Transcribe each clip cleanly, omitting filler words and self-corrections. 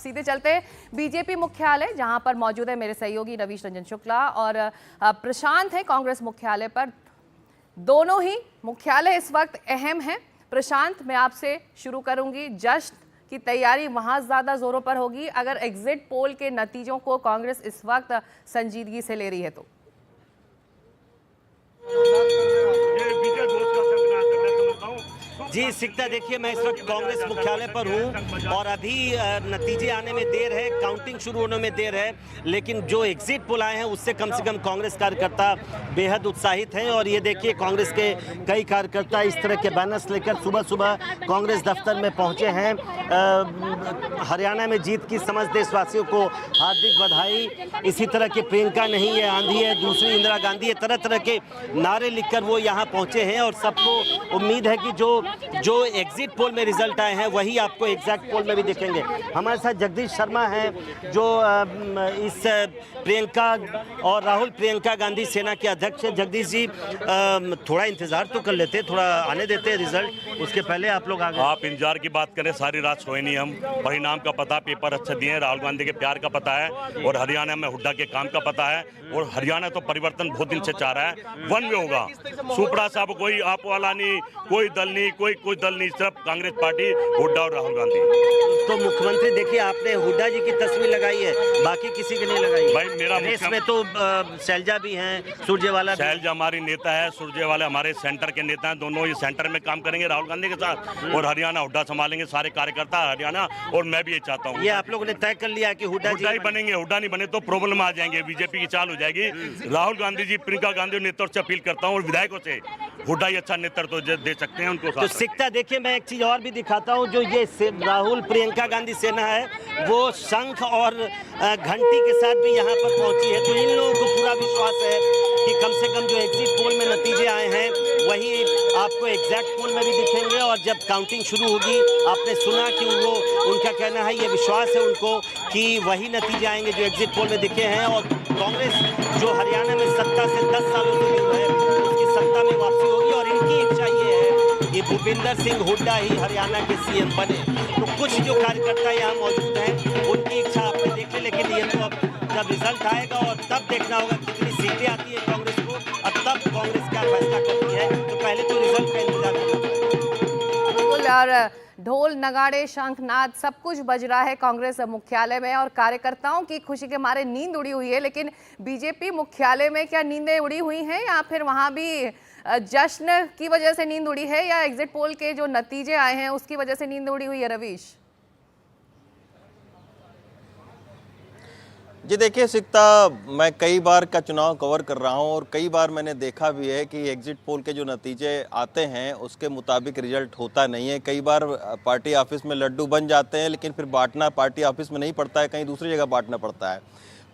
सीधे चलते हैं बीजेपी मुख्यालय, जहां पर मौजूद है मेरे सहयोगी रवीश रंजन शुक्ला और प्रशांत है कांग्रेस मुख्यालय पर। दोनों ही मुख्यालय इस वक्त अहम है। प्रशांत, मैं आपसे शुरू करूंगी। जश्न की तैयारी वहां ज्यादा जोरों पर होगी अगर एग्जिट पोल के नतीजों को कांग्रेस इस वक्त संजीदगी से ले रही है तो। जी सिकता, देखिए मैं इस वक्त कांग्रेस मुख्यालय पर हूं और अभी नतीजे आने में देर है, काउंटिंग शुरू होने में देर है, लेकिन जो एग्जिट पोल आए हैं उससे कम से कम कांग्रेस कार्यकर्ता बेहद उत्साहित हैं। और ये देखिए कांग्रेस के कई कार्यकर्ता इस तरह के बैनर्स लेकर सुबह सुबह कांग्रेस दफ्तर में पहुंचे हैं। हरियाणा में जीत की समझ देशवासियों को हार्दिक बधाई। इसी तरह की प्रियंका नहीं है, आंधी है, दूसरी इंदिरा गांधी है, तरह तरह के नारे लिखकर वो यहाँ पहुंचे हैं और सबको उम्मीद है कि जो एग्जिट पोल में रिजल्ट आए हैं वही आपको एग्जैक्ट पोल में भी दिखेंगे। हमारे साथ जगदीश शर्मा हैं जो इस प्रियंका और राहुल प्रियंका गांधी सेना के अध्यक्ष हैं। जगदीश जी, थोड़ा इंतजार तो कर लेते, थोड़ा आने देते हैं रिजल्ट, उसके पहले आप लोग आ गए। आप इंतजार की बात करें, सारी रात सोए नहीं हम। परिणाम का पता, पेपर अच्छे दिए हैं, राहुल गांधी के प्यार का पता है और हरियाणा में हुड्डा के काम का पता है। और हरियाणा तो परिवर्तन बहुत दिन से चाह रहा है, वन में होगा। सुपड़ा साहब कोई आप वाला नहीं, कोई दल नहीं, कोई दल नहीं, सिर्फ कांग्रेस पार्टी, हुड्डा और राहुल गांधी। तो मुख्यमंत्री देखिए, आपने हुड्डा जी की तस्वीर लगाई है, बाकी किसी की नहीं लगाई। भाई मेरा रेस में तो शैलजा भी हैं, सुरजेवाला। शैलजा हमारी नेता है, सुरजेवाला हमारे सेंटर के नेता हैं। दोनों ये सेंटर में काम करेंगे राहुल गांधी के साथ और हरियाणा हुड्डा संभालेंगे, सारे कार्यकर्ता हरियाणा। और मैं भी ये चाहता हूँ, ये आप लोगों ने तय कर लिया कि हुड्डा ही बनेंगे। हुड्डा नहीं बने तो प्रॉब्लम आ जाएंगे, बीजेपी की चाल हो जाएगी। राहुल गांधी जी, प्रियंका गांधी नेतृत्व से अपील करता हूँ और विधायकों से, हुड्डा ही अच्छा नेतृत्व दे सकते हैं उनको। तो सिकता, देखिए मैं एक चीज और भी दिखाता हूँ। जो ये राहुल प्रियंका गांधी सेना है वो शंख और घंटी के साथ भी यहाँ पर पहुंची है। तो इन लोगों को पूरा विश्वास है कि कम से कम जो एग्जिट पोल में नतीजे आए हैं वही आपको एग्जैक्ट पोल में भी दिखेंगे। और जब काउंटिंग शुरू होगी, आपने सुना कि वो उनका कहना है, ये विश्वास है उनको कि वही नतीजे आएंगे जो एग्जिट पोल में दिखे हैं। और कांग्रेस जो हरियाणा में सत्ता से 10 सालों से दूर है, उसकी सत्ता में वापसी होगी। और इनकी इच्छा ये है कि भूपिंदर सिंह हुड्डा ही हरियाणा के सीएम बने। तो कुछ जो कार्यकर्ता यहाँ मौजूद हैं उनकी इच्छा आपने देख ली, लेकिन ये तो अब जब रिजल्ट आएगा और तब देखना होगा कितनी सीटें आती है कांग्रेस को और तब कांग्रेस क्या फैसला करती है। तो पहले तो रिजल्ट का इंतजार करना। और ढोल नगाड़े शंखनाद सब कुछ बज रहा है कांग्रेस मुख्यालय में और कार्यकर्ताओं की खुशी के मारे नींद उड़ी हुई है। लेकिन बीजेपी मुख्यालय में क्या नींदें उड़ी हुई हैं या फिर वहां भी जश्न की वजह से नींद उड़ी है या एग्जिट पोल के जो नतीजे आए हैं उसकी वजह से नींद उड़ी हुई है? रवीश जी देखिए सिकता, मैं कई बार का चुनाव कवर कर रहा हूं और कई बार मैंने देखा भी है कि एग्जिट पोल के जो नतीजे आते हैं उसके मुताबिक रिजल्ट होता नहीं है। कई बार पार्टी ऑफिस में लड्डू बन जाते हैं लेकिन फिर बांटना पार्टी ऑफिस में नहीं पड़ता है, कहीं दूसरी जगह बांटना पड़ता है।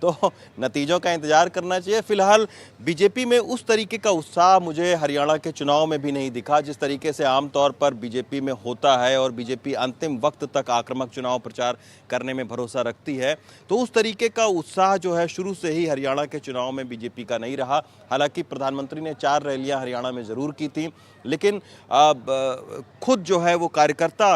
तो नतीजों का इंतजार करना चाहिए। फिलहाल बीजेपी में उस तरीके का उत्साह मुझे हरियाणा के चुनाव में भी नहीं दिखा जिस तरीके से आमतौर पर बीजेपी में होता है और बीजेपी अंतिम वक्त तक आक्रामक चुनाव प्रचार करने में भरोसा रखती है। तो उस तरीके का उत्साह जो है शुरू से ही हरियाणा के चुनाव में बीजेपी का नहीं रहा। हालांकि प्रधानमंत्री ने 4 रैलियां हरियाणा में ज़रूर की थी, लेकिन खुद जो है वो कार्यकर्ता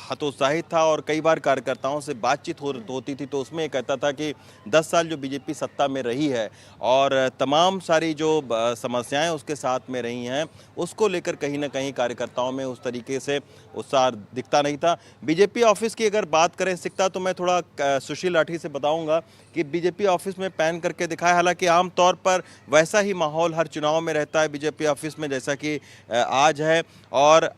हतोत्साहित था और कई बार कार्यकर्ताओं से बातचीत होती थी तो उसमें कहता था कि 10 साल जो बीजेपी सत्ता में रही है और तमाम सारी जो समस्याएं उसके साथ में रही हैं उसको लेकर कहीं ना कहीं कार्यकर्ताओं में उस तरीके से उत्साह दिखता नहीं था। बीजेपी ऑफिस की अगर बात करें सिकता, तो मैं थोड़ा सुशील लाठी से बताऊंगा कि बीजेपी ऑफिस में पैन करके दिखाया। हालांकि आमतौर पर वैसा ही माहौल हर चुनाव में रहता है बीजेपी ऑफिस में जैसा कि आज है। और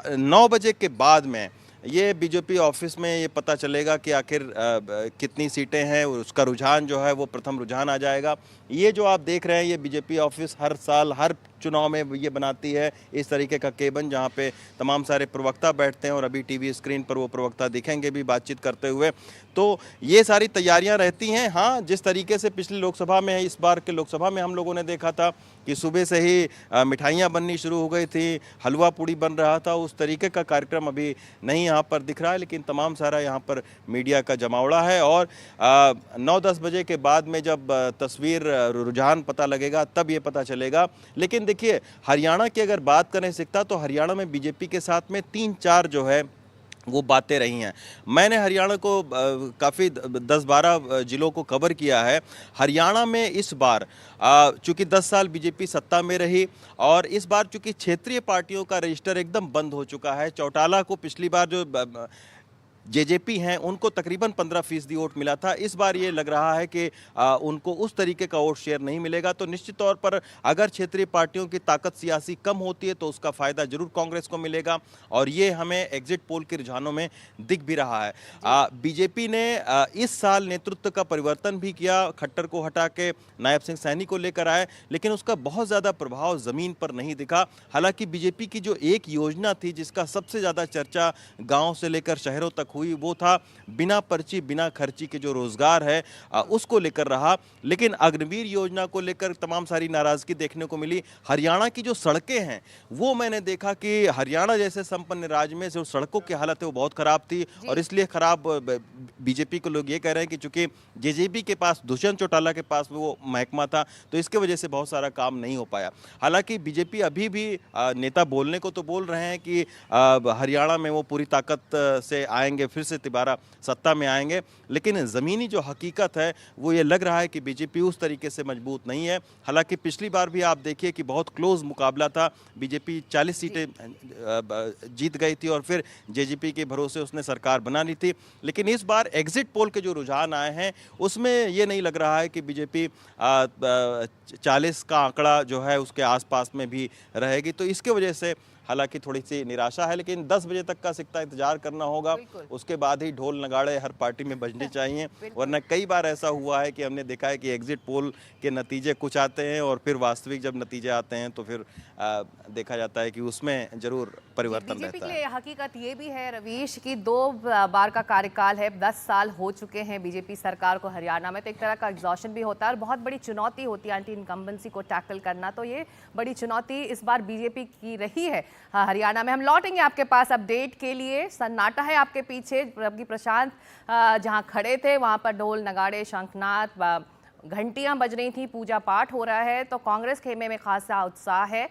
9 बजे के बाद में ये बीजेपी ऑफिस में ये पता चलेगा कि आखिर कितनी सीटें हैं, उसका रुझान जो है वो प्रथम रुझान आ जाएगा। ये जो आप देख रहे हैं ये बीजेपी ऑफिस हर साल हर चुनाव में ये बनाती है इस तरीके का केबिन जहाँ पे तमाम सारे प्रवक्ता बैठते हैं और अभी टीवी स्क्रीन पर वो प्रवक्ता दिखेंगे भी बातचीत करते हुए। तो ये सारी तैयारियां रहती हैं। हाँ, जिस तरीके से पिछली लोकसभा में इस बार के लोकसभा में हम लोगों ने देखा था कि सुबह से ही मिठाइयाँ बननी शुरू हो गई थी, हलवा पूड़ी बन रहा था, उस तरीके का कार्यक्रम अभी नहीं यहाँ पर दिख रहा है। लेकिन तमाम सारा यहाँ पर मीडिया का जमावड़ा है और 9-10 बजे के बाद में जब तस्वीर रुझान पता लगेगा तब ये पता चलेगा। लेकिन देखिए हरियाणा की अगर बात करें सिकता, तो हरियाणा में बीजेपी के साथ में 3-4 जो है वो बातें रही हैं। मैंने हरियाणा को काफ़ी 10-12 जिलों को कवर किया है। हरियाणा में इस बार चूँकि 10 साल बीजेपी सत्ता में रही और इस बार चूँकि क्षेत्रीय पार्टियों का रजिस्टर एकदम बंद हो चुका है। चौटाला को पिछली बार जो जेजेपी हैं उनको तकरीबन 15% वोट मिला था। इस बार ये लग रहा है कि उनको उस तरीके का वोट शेयर नहीं मिलेगा। तो निश्चित तौर पर अगर क्षेत्रीय पार्टियों की ताकत सियासी कम होती है तो उसका फ़ायदा जरूर कांग्रेस को मिलेगा और ये हमें एग्जिट पोल के रुझानों में दिख भी रहा है। बीजेपी ने इस साल नेतृत्व का परिवर्तन भी किया, खट्टर को हटा के नायब सिंह सैनी को लेकर आए, लेकिन उसका बहुत ज़्यादा प्रभाव ज़मीन पर नहीं दिखा। हालांकि बीजेपी की जो एक योजना थी जिसका सबसे ज़्यादा चर्चा गाँव से लेकर शहरों तक हुई वो था बिना पर्ची बिना खर्ची के जो रोजगार है उसको लेकर रहा। लेकिन अग्निवीर योजना को लेकर तमाम सारी नाराजगी देखने को मिली। हरियाणा की जो सड़कें हैं वो मैंने देखा कि हरियाणा जैसे संपन्न राज्य में जो सड़कों की हालत है वो बहुत खराब थी और इसलिए खराब बीजेपी को लोग ये कह रहे हैं कि चूंकि जेजेपी के पास दुष्यंत चौटाला के पास वो महकमा था तो इसके वजह से बहुत सारा काम नहीं हो पाया। हालांकि बीजेपी अभी भी नेता बोलने को तो बोल रहे हैं कि हरियाणा में वो पूरी ताकत से आएंगे, फिर से दोबारा सत्ता में आएंगे, लेकिन ज़मीनी जो हकीकत है वो ये लग रहा है कि बीजेपी उस तरीके से मजबूत नहीं है। हालांकि पिछली बार भी आप देखिए कि बहुत क्लोज मुकाबला था, बीजेपी 40 सीटें जीत गई थी और फिर जेजेपी के भरोसे उसने सरकार बना ली थी। लेकिन इस बार एग्जिट पोल के जो रुझान आए हैं उसमें ये नहीं लग रहा है कि बीजेपी 40 का आंकड़ा जो है उसके आसपास में भी रहेगी। तो इसके वजह से हालांकि थोड़ी सी निराशा है, लेकिन 10 बजे तक का सिकता इंतजार करना होगा, उसके बाद ही ढोल नगाड़े हर पार्टी में बजने चाहिए। वरना कई बार ऐसा हुआ है कि हमने देखा है कि एग्जिट पोल के नतीजे कुछ आते हैं और फिर वास्तविक जब नतीजे आते हैं तो फिर देखा जाता है कि उसमें जरूर परिवर्तन रहता है। हकीकत ये भी है रवीश कि 2 बार का कार्यकाल है, 10 साल हो चुके हैं बीजेपी सरकार को हरियाणा में, तो एक तरह का एग्जॉशन भी होता है और बहुत बड़ी चुनौती होती है एंटी इनकम्बेंसी को टैकल करना। तो ये बड़ी चुनौती इस बार बीजेपी की रही है हरियाणा में। हम लौटेंगे आपके पास अपडेट के लिए। सन्नाटा है आपके पीछे, जबकि प्रशांत जहां खड़े थे वहां पर ढोल नगाड़े शंखनाद घंटियां बज रही थी, पूजा पाठ हो रहा है, तो कांग्रेस खेमे में खासा उत्साह है।